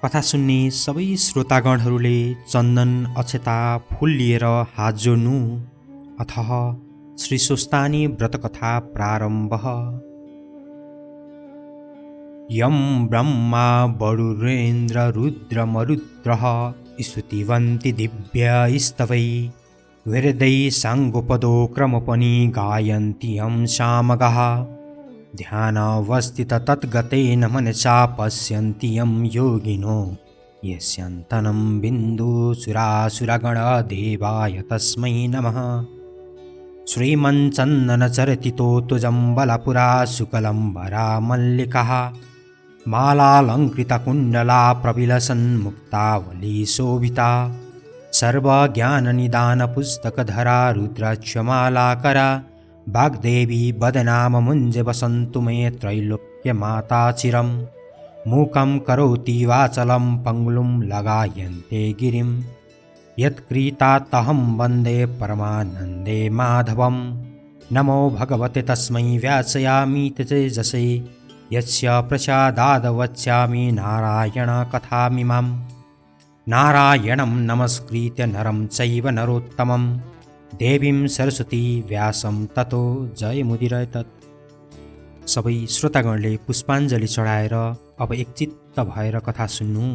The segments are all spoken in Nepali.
कथा सुन्ने सबै श्रोतागणहरूले चन्दन अक्षता फुल लिएर हात जोड्नु। अथः श्री स्वस्तानी व्रतकथा प्रारम्भ। यं ब्रह्मा वरुणेन्द्र रुद्रमरुद्रः स्तुतिवन्ति दिव्यैस्तवै वेदै साङ्गोपदो क्रमपनि गायन्ति यं सामगाः। ध्यानावस्थित तद्गतेन मनसा पश्यन्ति यं योगिनो यस्यान्तनं बिन्दुसुरासुरगणदेवाय तस्मै नमः। श्रीमञ्चन्दनचर्तितो तुजम्बलपुरा शुकलम्बरा मल्लिकाः मालालङ्कृतकुण्डला प्रविलसन्मुक्तावली शोभिता सर्वज्ञाननिदानपुस्तकधरा रुद्राक्षमालाकरा वाग्देवी वदनाममुञ्ज वसन्तु मे त्रैलोक्यमाता चिरं। मूकं करोति वाचलं पङ्गुं लगायन्ते गिरिं यत्कृतात्तहं वन्दे परमानन्दे माधवं। नमो भगवते तस्मै व्यासयामि तेजसे यस्य प्रसादाद् वक्ष्यामि नारायणकथामिमाम्। नारायणं नमस्कृत्य नरं चैव नरोत्तमं देवीं सरस्वती व्यासं ततो जयमुदीरयेत्। सबै श्रोतागणले पुष्पाञ्जली चढाएर अब एकचित्त भएर कथा सुन्नु।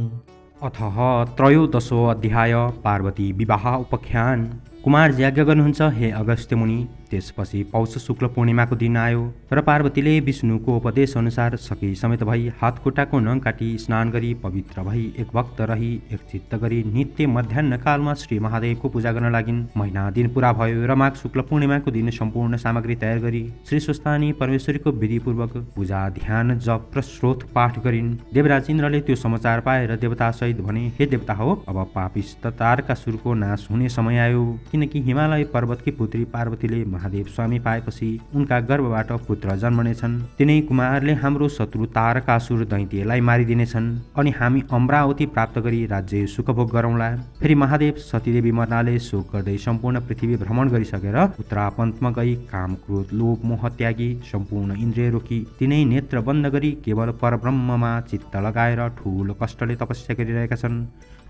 अथः त्रयोदशो अध्याय पार्वती विवाह उपाख्यान। कुमार याज्ञ गर्नुहुन्छ, हे अगस्त्य मुनि। त्यसपछि पौष शुक्ल पूर्णिमाको दिन आयो र पार्वतीले विष्णुको उपदेश अनुसार सखी समेत भई हातखुट्टाको नङ काटी स्नान गरी पवित्र भई एक भक्त रही एक चित्त गरी नित्य मध्याह्न कालमा श्री महादेवको पूजा गर्न लागिन्। महिना दिन पुरा भयो र माघ शुक्ल पूर्णिमाको दिन सम्पूर्ण सामग्री तयार गरी श्री स्वस्तानी परमेश्वरीको विधिपूर्वक पूजा ध्यान जप र स्रोत पाठ गरिन्। देवराज इन्द्रले त्यो समाचार पाएर देवतासहित भने, हे देवता हो, अब पापिष्ट तारकासुरको नाश हुने समय आयो, किनकि हिमालय पर्वतकी पुत्री पार्वतीले महादेव स्वामी पाएपछि उनका गर्भबाट पुत्र जन्मनेछन्। तिनै कुमारले हाम्रो शत्रु तारकासुर दैत्यलाई मारिदिनेछन् अनि हामी अमरावती प्राप्त गरी राज्य सुखभोग गरौँला। फेरि महादेव सतीदेवी मर्नाले शोक गर्दै सम्पूर्ण पृथ्वी भ्रमण गरिसकेर उत्तरापन्तमा गई काम क्रोध लोभ मोह त्यागी सम्पूर्ण इन्द्रिय रोकी तिनै नेत्र बन्द गरी केवल परब्रह्ममा चित्त लगाएर ठूलो कष्टले तपस्या गरिरहेका छन्।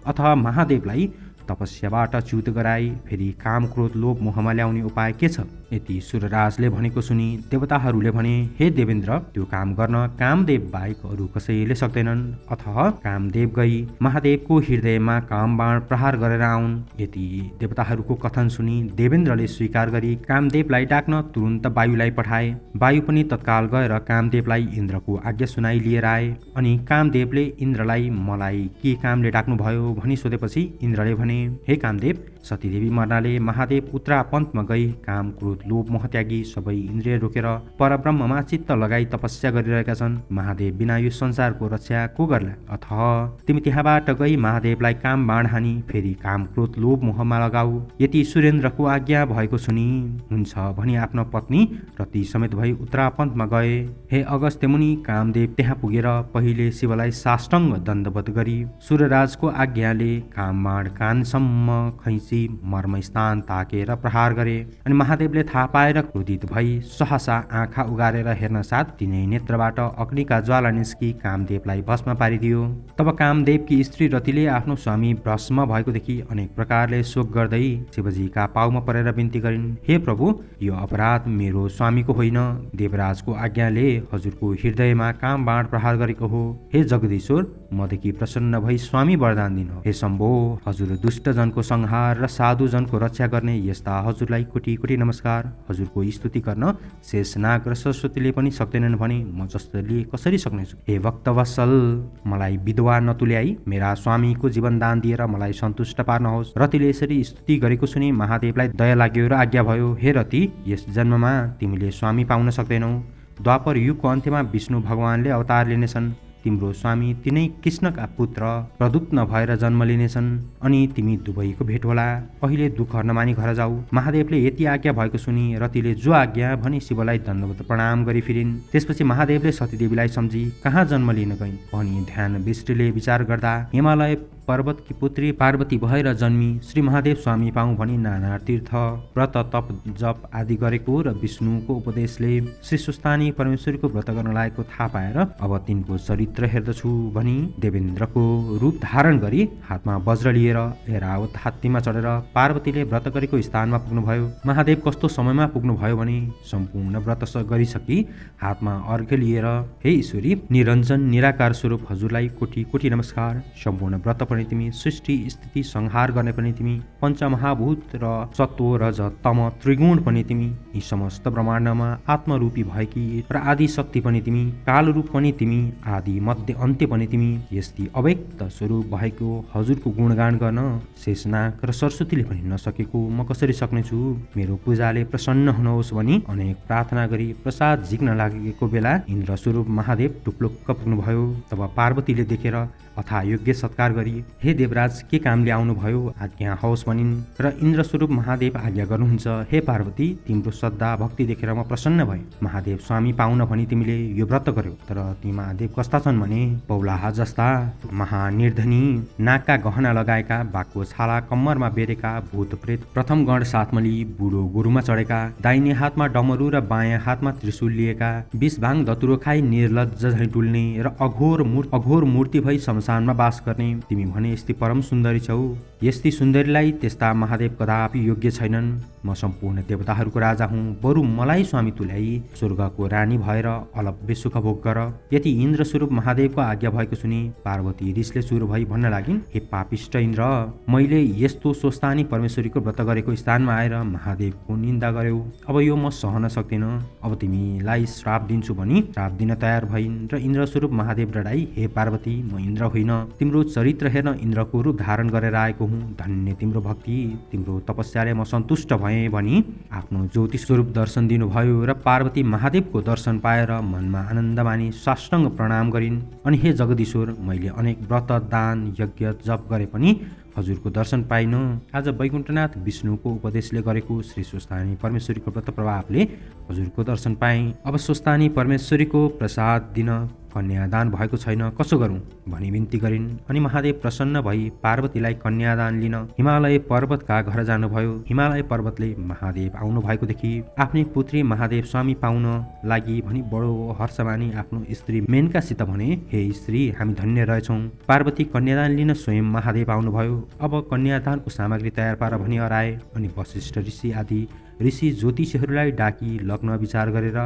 अथवा महादेवलाई तपस्याबाट च्युत गराई फेरि काम क्रोध लोभ मोहमा ल्याउने उपाय के छ? यति सुरराजले भनेको सुनि देवताहरूले भने, हे देवेन्द्र, त्यो काम गर्न कामदेव बाहेक अरू कसैले सक्दैनन्। अथः कामदेव गई महादेवको हृदयमा कामबाण प्रहार गरेर आउन्। यति देवताहरूको कथन सुनि देवेन्द्रले स्वीकार गरी कामदेवलाई डाक्न तुरुन्त वायुलाई पठाए। वायु पनि तत्काल गएर कामदेवलाई इन्द्रको आज्ञा सुनाई लिएर आए। अनि कामदेवले इन्द्रलाई मलाई के कामले डाक्नु भयो भनी सोधेपछि इन्द्रले भने, हे कामदेव, सतीदेवी मर्नाले महादेव उत्तरापन्तमा गई काम क्रोध लोभ मोह त्यागी सबै इन्द्रिय रोकेर परब्रह्ममा चित्त लगाई तपस्या गरिरहेका छन्। महादेव बिना यो संसारको रक्षा को गर्ला? अथः तिमी त्यहाँबाट गई महादेवलाई काम बाण हानी फेरि काम क्रोध लोभ मोहमा लगाऊ। यति सुरेन्द्रको आज्ञा भएको सुनि हुन्छ भनी आफ्नो पत्नी रति समेत भई उत्तरापन्तमा गए। हे अगस्त्य मुनि, कामदेव त्यहाँ पुगेर पहिले शिवलाई साष्टाङ्ग दण्डवत गरी सूर्यराजको आज्ञाले काम बाण कानसम्म खैँची मर्मस्थान ताकेर प्रहार गरे। अनि महादेवले थाहा पाएर क्रोधित भई सहसा आँखा उगारेर हेर्न साथ तिनै नेत्रबाट अग्निका ज्वाला निस्की कामदेवलाई भस्म पारिदियो। तब कामदेवकी स्त्री रतिले आफ्नो स्वामी भस्म भएको देखि अनेक प्रकारले शोक गर्दै शिवजीका पाउमा परेर बिन्ती गरिन्, हे प्रभु, यो अपराध मेरो स्वामीको होइन, देवराजको आज्ञाले हजुरको हृदयमा काम बाण प्रहार गरेको हो। हे जगदीश्वर, मदेखि प्रसन्न भई स्वामी वरदान दिनु। हे शम्भो, हजुर दुष्टजनको संहार र साधुजनको रक्षा गर्ने यस्ता हजुरलाई कोटी कोटी नमस्कार। हजुरको स्तुति गर्न शेषनाग र सरस्वतीले पनि सक्दैनन् भने म जस्तोले कसरी सक्नेछु? हे भक्तवत्सल, मलाई विधवा नतुल्याई मेरा स्वामीको जीवन दान दिएर मलाई सन्तुष्ट पार्नुहोस्। रतिले यसरी स्तुति गरेको सुनि महादेवलाई दया लाग्यो र आज्ञा भयो, हे रति, यस जन्ममा तिमीले स्वामी पाउन सक्दैनौ। द्वापर युगको अन्त्यमा विष्णु भगवानले अवतार लिनेछन्। तिम्रो स्वामी तिनै कृष्णका पुत्र प्रदुप्त भएर जन्म लिनेछन् अनि तिमी दुवैको भेट होला। पहिले दुःख नमानी घर जाऊ। महादेवले यति आज्ञा भएको सुनि रतिले जो आज्ञा भनी शिवलाई दण्डवत प्रणाम गरी फिरिन्। त्यसपछि महादेवले सतीदेवीलाई सम्झी कहाँ जन्म लिन गइन् भनी ध्यान दृष्टिले विचार गर्दा हिमालय पर्वतकी पुत्री पार्वती भएर जन्मी श्री महादेव स्वामी पाऊँ भनी नाना तीर्थ व्रत तप जप आदि गरेको र विष्णुको उपदेशले श्री सुस्तानी परमेश्वरीको व्रत गर्न लागेको थाहा पाएर अब तिनको चरित्र हेर्दछु भनी देवेन्द्रको रूप धारण गरी हातमा वज्र लिएर ऐरावत हात्तीमा चढेर पार्वतीले व्रत गरेको स्थानमा पुग्नुभयो। महादेव कस्तो समयमा पुग्नुभयो भने सम्पूर्ण व्रत गरिसकी हातमा अर्घ्य लिएर हे ईश्वरी निरञ्जन निराकार स्वरूप हजुरलाई कोटी कोटी नमस्कार। सम्पूर्ण व्रत पनि तिमी, सृष्टि स्थिति संहार गर्ने पनि तिमी, पञ्चमहाभूत र सत्व रज तम त्रिगुण पनि तिमी, यी समस्त ब्रह्माण्डमा आत्मरूपी भएकी र आदि शक्ति पनि तिमी, काल रूप पनि तिमी, आदि मध्य अन्त्य पनि तिमी। यस्ती अव्यक्त स्वरूप भएको हजुरको गुणगान गर्न शेषनाग र सरस्वतीले पनि नसकेको म कसरी सक्नेछु। मेरो पूजाले प्रसन्न हुनुहोस् भनी अनेक प्रार्थना गरी प्रसाद झिक्न लागेको बेला इन्द्र स्वरूप महादेव टुप्लुक्क पुग्नुभयो। तब पार्वतीले देखेर अथा योग्य सत्कार गरी हे देवराज के कामले आउनुभयो आज्ञा होस् भनिन् र इन्द्र स्वरूप महादेव आज्ञा गर्नुहुन्छ। हे पार्वती तिम्रो श्रद्धा भक्ति देखेर म प्रसन्न भए। महादेव स्वामी पाउन भनी तिमीले यो व्रत गर्यौ, तर ती महादेव कस्ता छन् भने पौलाहा जस्ता, महानिर्धनी, नाकका गहना लगाएका, बाघको छाला कम्मरमा बेरेका, भूत प्रेत प्रथम गण साथमली बुढो गोरुमा चढेका, दाहिने हातमा डमरू र बायाँ हातमा त्रिशूल लिएका, विष भाङ धतुरो खाई निर्लज्ज झैँ डुल्ने र अघोर मूर्ति भई शमशानमा बास गर्ने तिमी भने यस्ती परम सुन्दरी छौ। यस्ती सुन्दरीलाई त्यस्ता महादेव कदापि योग्य छैनन्। म सम्पूर्ण देवताहरूको राजा हुँ, बरु मलाई स्वामी तुल्याई स्वर्गको रानी भएर अलभ्य सुख भोग गर। यति इन्द्र स्वरूप महादेवको आज्ञा भएको सुनि पार्वती रिसले सुरु भई भन्न लागिन्, हे पापिष्ट इन्द्र, मैले यस्तो स्वस्थानी परमेश्वरीको व्रत गरेको स्थानमा आएर महादेवको निन्दा गर्यौ, अब यो म सहन सक्दिन, अब तिमीलाई श्राप दिन्छु भनी श्राप दिन तयार भइन् र इन्द्र स्वरूप महादेव डराई, हे पार्वती म इन्द्र होइन, तिम्रो चरित्र हेर्न इन्द्रको रूप धारण गरेर आएको हुँ, धन्य तिम्रो भक्ति, तिम्रो तपस्याले म सन्तुष्ट भएँ भनी आफ्नो ज्योति स्वरूप दर्शन दिनुभयो र पार्वती महादेवको दर्शन पाएर मनमा आनन्द मानी साष्टाङ्ग प्रणाम गरिन्। अनि हे जगदीश्वर, मैले अनेक व्रत दान यज्ञ जप गरे पनि हजुरको दर्शन पाइन। आज वैकुण्ठनाथ विष्णुको उपदेशले गरेको श्री स्वस्थानी परमेश्वरीको व्रत प्रभावले हजुरको दर्शन पाएँ। अब स्वस्थानी परमेश्वरीको प्रसाद दिन कन्यादान भएको छैन, कसो गरौँ भनी बिन्ती गरिन्। अनि महादेव प्रसन्न भई पार्वतीलाई कन्यादान लिन हिमालय पर्वतका घर जानुभयो। हिमालय पर्वतले महादेव आउनु भएको देखि आफ्नै पुत्री महादेव स्वामी पाउन लागि भनी बडो हर्ष मानी आफ्नो स्त्री मेनकासित भने, हे स्त्री हामी धन्य रहेछौँ। पार्वती कन्यादान लिन स्वयं महादेव आउनुभयो। अब कन्यादानको सामग्री तयार पार भनी हराए। अनि वशिष्ठ ऋषि आदि ऋषि ज्योतिषीहरूलाई डाकी लग्न विचार गरेर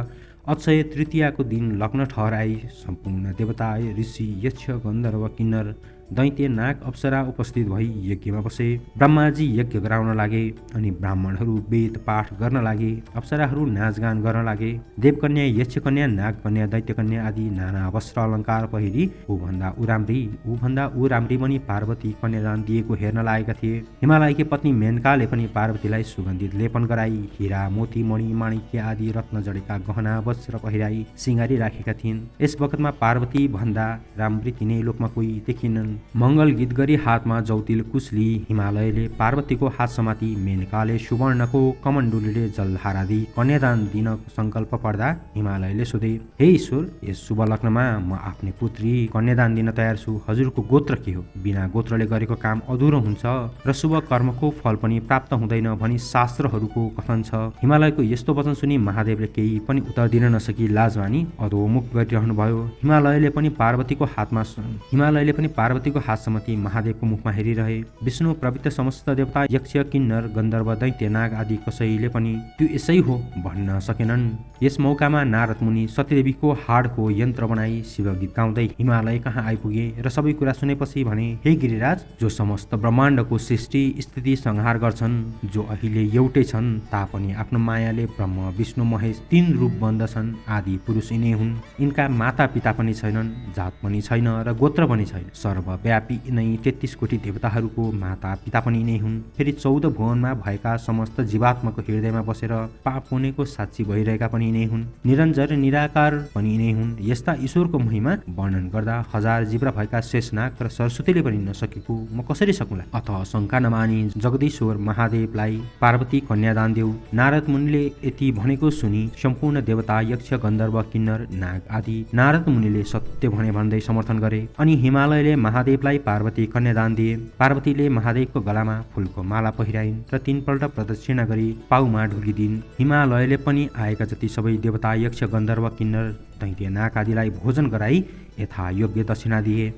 अक्षय तृतीयाको दिन लग्न ठहराई सम्पूर्ण देवता ऋषि यक्ष गन्धर्व किन्नर दैत्य नाग अप्सरा उपस्थित भई यज्ञमा बसे। ब्रह्माजी यज्ञ गराउन लागे अनि ब्राह्मणहरू वेद पाठ गर्न लागे, अप्सराहरू नाचगान गर्न लागे। देवकन्या यक्षकन्या नागकन्या दैत्यकन्या आदि नाना वस्त्र अलङ्कार पहिरी ऊभन्दा ऊ राम्री पनि पार्वती कन्यादान दिएको हेर्न लागेका थिए। हिमालयकी पत्नी मेनकाले पनि पार्वतीलाई सुगन्धित लेपन गराई हीरा मोती मणि माणिक्य आदि रत्न जडेका गहना वस्त्र पहिराई सिंगारी राखेका थिइन्। यस वखतमा पार्वती भन्दा राम्री तिनै लोकमा कोही देखिनन्। मङ्गल गीत गरी हातमा जौतिल कुशली हिमालयले पार्वतीको हात समाती मेनकाले सुवर्णको कमण्डलुले जलधारा दिई कन्यादान दिनको संकल्प पर्दा हिमालयले सोधे, हे ईश्वर, यस शुभ लग्नमा म आफ्नै पुत्री कन्यादान दिन तयार छु, हजुरको गोत्र के हो? बिना गोत्रले गरेको काम अधुरो हुन्छ र शुभ कर्मको फल पनि प्राप्त हुँदैन भनी शास्त्रहरूको कथन छ। हिमालयको यस्तो वचन सुनि महादेवले केही पनि उत्तर दिन नसकी लाज मानी अधोमुख गरिरहनु भयो। हिमालयले पनि पार्वतीको हात समाती महादेवको मुखमा हेरिरहे। विष्णु प्रवृत्त समस्त देवता यक्ष किन्नर गन्धर्व दैत्य नाग आदि कसैले पनि त्यो यसै हो भन्न सकेनन्। यस मौकामा नारद मुनि सतीदेवीको हाडको यन्त्र बनाई शिव गीत गाउँदै हिमालय कहाँ आइपुगे र सबै कुरा सुनेपछि भने, हे गिरिराज, जो समस्त ब्रह्माण्डको सृष्टि स्थिति संहार गर्छन्, जो अहिले एउटै छन् तापनि आफ्नो मायाले ब्रह्म विष्णु महेश 3 रूप बन्दछन्, आदि पुरुष यिनै हुन्। यिनका माता पिता पनि छैनन्, जात पनि छैन र गोत्र पनि छैन। सर्वव्यापी नै 33 कोटी देवताहरूको माता पिता पनि यिनै हुन्। फेरि 14 भुवनमा भएका समस्त जीवात्माको हृदयमा बसेर पाप पुण्यको साक्षी भइरहेका पनि यिनै हुन्। निरञ्जन निराकार पनि यिनै हुन्। यस्ता ईश्वरको महिमा वर्णन गर्दा हजार जिब्रा भएका शेषनाग र सरस्वतीले पनि नसकेको म कसरी सकूँला। अथ शङ्का नमानी जगदीश्वर महादेवलाई पार्वती कन्यादान देऊ। नारद मुनिले यति भनेको सुनि सम्पूर्ण देवता यक्ष गन्धर्व किन्नर नाग आदि नारद मुनिले सत्य भने भन्दै समर्थन गरे। अनि हिमालयले महादेव महादेवलाई पार्वती कन्यादान दिए। पार्वतीले महादेवको गलामा फूलको माला पहिराइन् र 3 पल्ट प्रदक्षिणा गरी पाउमा ढुकिदिन्। हिमालयले पनि आएका जति सबै देवता, यक्ष, गन्धर्व, किन्नर, दैत्य, नाग आदिलाई भोजन गराई यथा योग्य दक्षिणा दिए।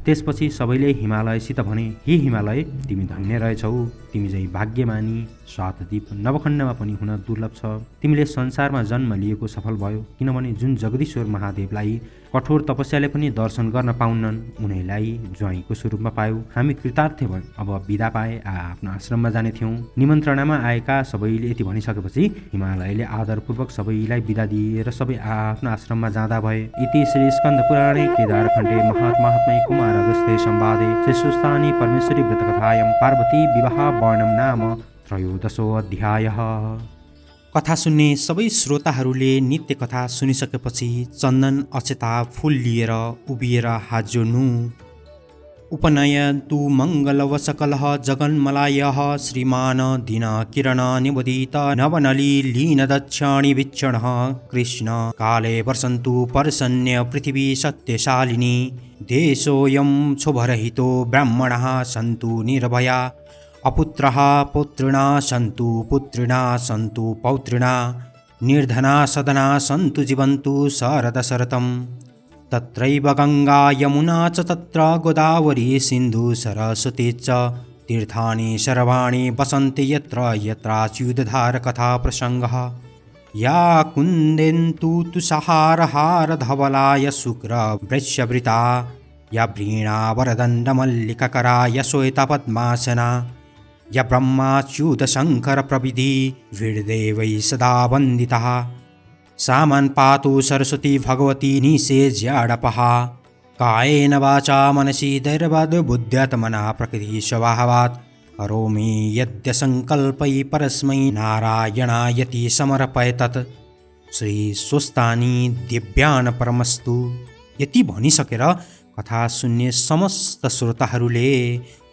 त्यसपछि सबैले हिमालयसित भने, हे हिमालय, तिमी धन्य रहेछौ। तिमी झै भाग्यमानी स्वातदीप नवखण्डमा पनि हुन दुर्लभ छ। तिमीले संसारमा जन्म लिएको सफल भयो, किनभने जुन जगदीश्वर महादेवलाई कठोर तपस्याले पनि दर्शन गर्न पाउन्नन्, उनीलाई ज्वाइँको स्वरूपमा पायौ। हामी कृतार्थ भयौँ। अब बिदा पाए आफ्नो आश्रममा जाने थियौँ। निमन्त्रणामा आएका सबैले यति भनिसकेपछि हिमालयले आदरपूर्वक सबैलाई बिदा दिए र सबै आफ्नो आश्रममा जाँदा भए। इति श्री स्कन्द पुराणे केदारखण्डे महात्म्यै कुमार अगस्त्य संवादे श्री सुस्तानी परमेश्वरी व्रतकथायां पार्वती विवाह वर्णन नाम 13 अध्यायः। कथा सुन्ने सबै श्रोताहरूले नित्य कथा सुनिसकेपछि चन्दन अक्षता फूल लिएर उभिएर हात जोड्नु। उपनयन्तु मङ्गलवशकलः जगन्मलायः श्रीमान् दिनकिरण निवदित नवनली लीनदक्षिणी वीक्षणः कृष्ण काले वर्षन्तु पर्सन्य पृथिवी सत्यशालिनी देशोऽयं शुभरहितो ब्राह्मणः सन्तु निर्भया अपुत्रः पुत्रिणा सन्तु पुत्रिणा सन्तु पौत्रिणा निर्धना सदना सन्तु जीवन्तु शरदशरथं तत्रैव गङ्गा यमुना च तत्र गोदावरी सिन्धु सरस्वती च तीर्थानि सर्वाणि वसन्ति यत्र यत्राच्युतधारकथा प्रसङ्गः या कुन्देन्तु तुषारहारधवलाय शुक्रवृक्षवृता या वीणावरदण्डमल्लिकाकरा या श्वेतपद्मासना या ब्रह्माच्युतशङ्करप्रभृति वीरदेवैः सदा वन्दितः सामान् पातु सरस्वती भगवती निषेज्याडपः कायेन वाचा मनसि दैर्वद्बुद्ध्यात्मना प्रकृतिस्वभावात् करोमि यद्यसङ्कल्पै परस्मै नारायणायति समर्पयतत् श्री स्वस्तानी दिव्यान परमस्तु। यति भनिसकेर कथा सुन्ने समस्त श्रोताहरूले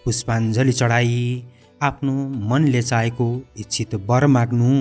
पुष्पाञ्जली चढाई आफ्नो मनले चाहेको इच्छित वर माग्नु।